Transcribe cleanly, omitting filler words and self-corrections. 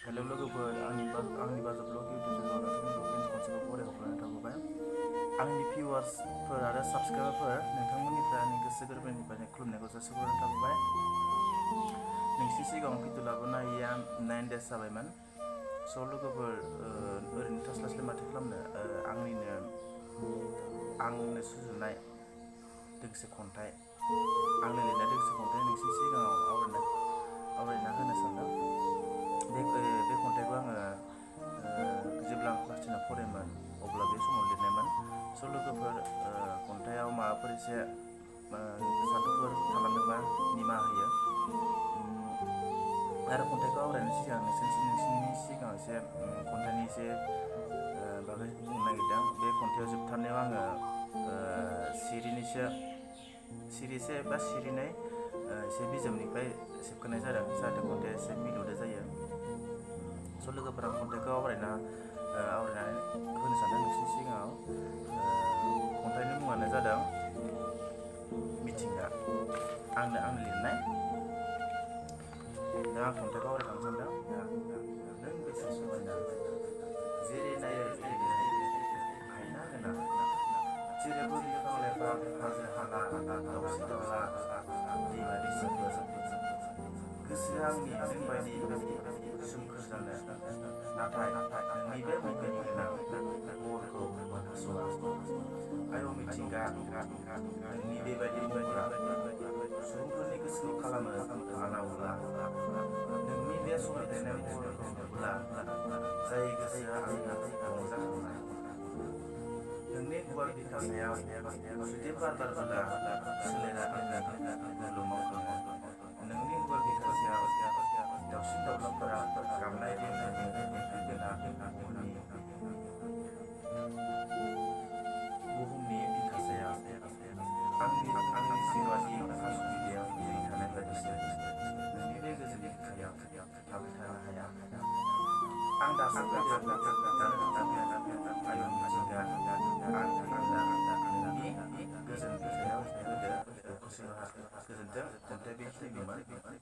Hello लोगोफोर आंनि बाजा ब्लग इउटुब चेनेलाव नोंथांमोनखौ फिन खनसेबाव बरायहरनाय थाबाय। आंनि भिउवार्सफोर आरो साबस्क्राइबारफोर नोंथांमोननिफ्राय आंनि गोसो गोरबोनिफ्राय खुलुमनायखौ जासिहरनाय थाबाय। नोंसिनि सिगाङाव भिडिअ लाबोनाया 9 days जाबायमोन। स' लोगोफोर ओरैनो थास्लायस्लाय माथो खालामनो आंनो सुजुनाय दोंसे खन्थाइ आंनो लिरनाय दोंसे खन्थाइ नोंसिनि सिगाङाव आवरायना होनो सानदों। बे खन्थाइखौ आङो जेब्ला आं क्लास 10 आव फरायोमोन अब्ला बे समाव लिरनायमोन। स' लोगोफोर खन्थाइआव माबाफोर एसे सान्थौफोर थालांदोंबा निमाहा होयो। आरो खन्थाइखौ आवरायनायनि सिगां नोंसिनि सिगाङाव एसे खन्थाइनि एसे बागै बुंनो नागिरदों। बे खन्थाइआव जोबथारनायाव आङो सिरिसे बा सिरिनै एसे बिजाबनिफ्राय सेबखांनाय जादों जाहाथे खन्थाइया एसे मिलौदो जायो। स' लोगोफोर आं खन्थाइखौ आवरायनानै होनो सानदों नोंसिनि सिगाङाव। खन्थाइनि मुङानो जादों मिथिंगा। आंनो लिरनाय। दा आं खन्थाइखौ आवरायलांनो सानदों। नों बेसे समायना जेरै नायो एरैनो हायना गोनां जेरैबो बिफां लाइफां हाजो हाला दाउसिन दाउला दैमा दैसाफोर गोसोआ आंनि नों बायदि सोमखोर जानो नाथाय नोंनि बे मुहिनि गोनां महरखौ मोनहास'आ। आयौ मिथिंगा नोंनि बेबायदि महरा सुबुंफोरनि गोसोखौ खालामो आलावला। नोंनि बे समायफ्लेनाय महरखौ नुब्ला जाय गोसोआ आंना रंजाखांनाय। नोंनि गुवार बिखा सायाव सुदेम बार बारबोला सोलेरा आंनि गुरलुं मावखाङो। नोंनि गुवार बिखा सायाव दाउसिन दाउलाफोरा गाबनाय रिंखाङो देंखो गोनां बुहुमनि बिखा सायाव आंनि जिउआदि हासुबिदैयाव दै थानाय बायदिसो नोंनि बे गोजोन बिखायाव थाबाय थानो हाया। आं दासो फैदों दानो थांफिनगोन आयौ मिथिंगा आं थैनोब्ला नोंनि गोजोन बिखायाव होदो अखा सिमहा। गोजोन्थों। खन्थाइया बेखिनिमोन।